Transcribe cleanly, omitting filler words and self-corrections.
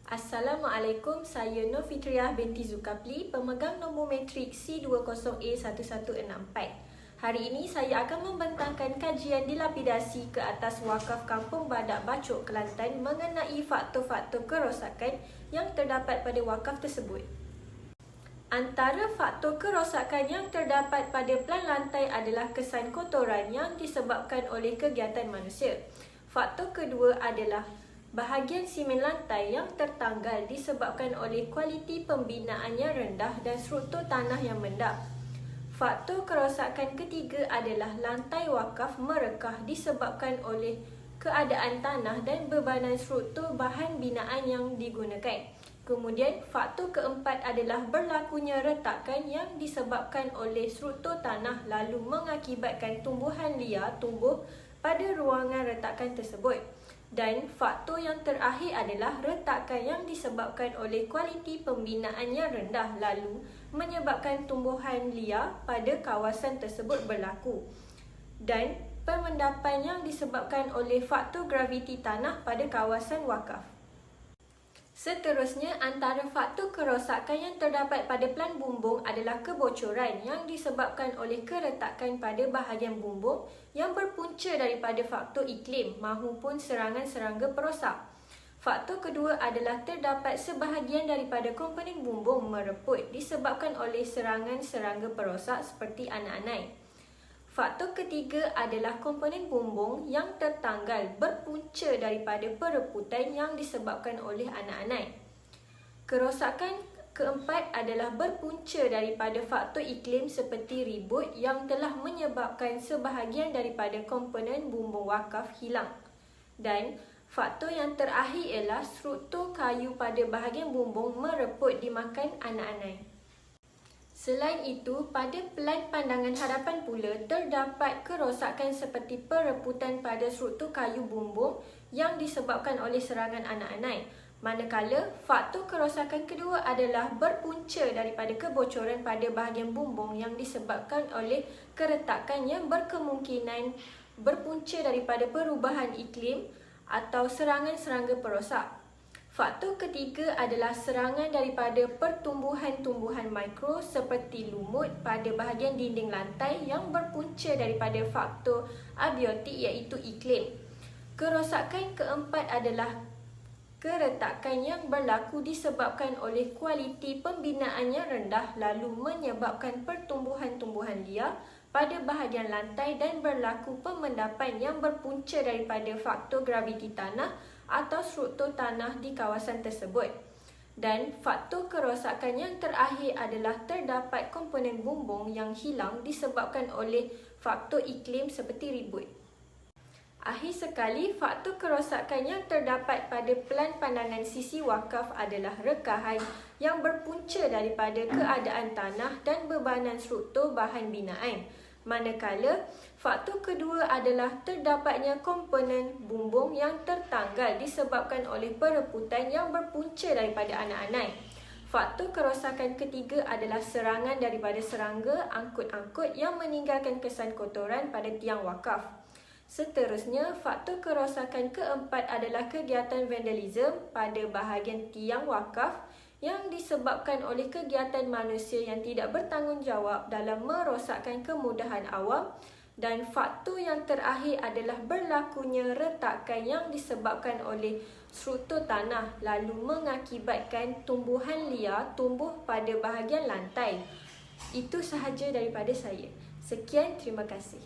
Assalamualaikum, saya Nur Fitriah binti Zulkafli, pemegang nombor matrik C20A1164. Hari ini saya akan membentangkan kajian dilapidasi ke atas wakaf Kampung Badak Bacok, Kelantan mengenai faktor-faktor kerosakan yang terdapat pada wakaf tersebut. Antara faktor kerosakan yang terdapat pada pelan lantai adalah kesan kotoran yang disebabkan oleh kegiatan manusia. Faktor kedua adalah bahagian simen lantai yang tertanggal disebabkan oleh kualiti pembinaan yang rendah dan struktur tanah yang mendap. Faktor kerosakan ketiga adalah lantai wakaf merekah disebabkan oleh keadaan tanah dan bebanan struktur bahan binaan yang digunakan. Kemudian, faktor keempat adalah berlakunya retakan yang disebabkan oleh struktur tanah lalu mengakibatkan tumbuhan liar tumbuh pada ruangan retakan tersebut. Dan faktor yang terakhir adalah retakan yang disebabkan oleh kualiti pembinaan yang rendah lalu menyebabkan tumbuhan liar pada kawasan tersebut berlaku. Dan pemendapan yang disebabkan oleh faktor graviti tanah pada kawasan wakaf. Seterusnya, antara faktor kerosakan yang terdapat pada pelan bumbung adalah kebocoran yang disebabkan oleh keretakan pada bahagian bumbung yang berpunca daripada faktor iklim mahupun serangan serangga perosak. Faktor kedua adalah terdapat sebahagian daripada komponen bumbung mereput disebabkan oleh serangan serangga perosak seperti anak-anak. Faktor ketiga adalah komponen bumbung yang tertanggal berpunca daripada pereputan yang disebabkan oleh anak-anak. Kerosakan keempat adalah berpunca daripada faktor iklim seperti ribut yang telah menyebabkan sebahagian daripada komponen bumbung wakaf hilang. Dan faktor yang terakhir ialah struktur kayu pada bahagian bumbung mereput dimakan anak-anak. Selain itu, pada pelan pandangan hadapan pula terdapat kerosakan seperti pereputan pada struktur kayu bumbung yang disebabkan oleh serangan anak-anak. Manakala, faktor kerosakan kedua adalah berpunca daripada kebocoran pada bahagian bumbung yang disebabkan oleh keretakan yang berkemungkinan berpunca daripada perubahan iklim atau serangan serangga perosak. Faktor ketiga adalah serangan daripada pertumbuhan-tumbuhan mikro seperti lumut pada bahagian dinding lantai yang berpunca daripada faktor abiotik iaitu iklim. Kerosakan keempat adalah keretakan yang berlaku disebabkan oleh kualiti pembinaan yang rendah lalu menyebabkan pertumbuhan-tumbuhan liar pada bahagian lantai dan berlaku pemendapan yang berpunca daripada faktor graviti tanah atau struktur tanah di kawasan tersebut. Dan faktor kerosakan yang terakhir adalah terdapat komponen bumbung yang hilang disebabkan oleh faktor iklim seperti ribut. Akhir sekali, faktor kerosakan yang terdapat pada pelan pandangan sisi wakaf adalah rekahan yang berpunca daripada keadaan tanah dan bebanan struktur bahan binaan. Manakala, faktor kedua adalah terdapatnya komponen bumbung yang tertanggal disebabkan oleh pereputan yang berpunca daripada anak-anak. Faktor kerosakan ketiga adalah serangan daripada serangga angkut-angkut yang meninggalkan kesan kotoran pada tiang wakaf. Seterusnya, faktor kerosakan keempat adalah kegiatan vandalisme pada bahagian tiang wakaf yang disebabkan oleh kegiatan manusia yang tidak bertanggungjawab dalam merosakkan kemudahan awam. Dan faktor yang terakhir adalah berlakunya retakan yang disebabkan oleh struktur tanah lalu mengakibatkan tumbuhan liar tumbuh pada bahagian lantai. Itu sahaja daripada saya. Sekian, terima kasih.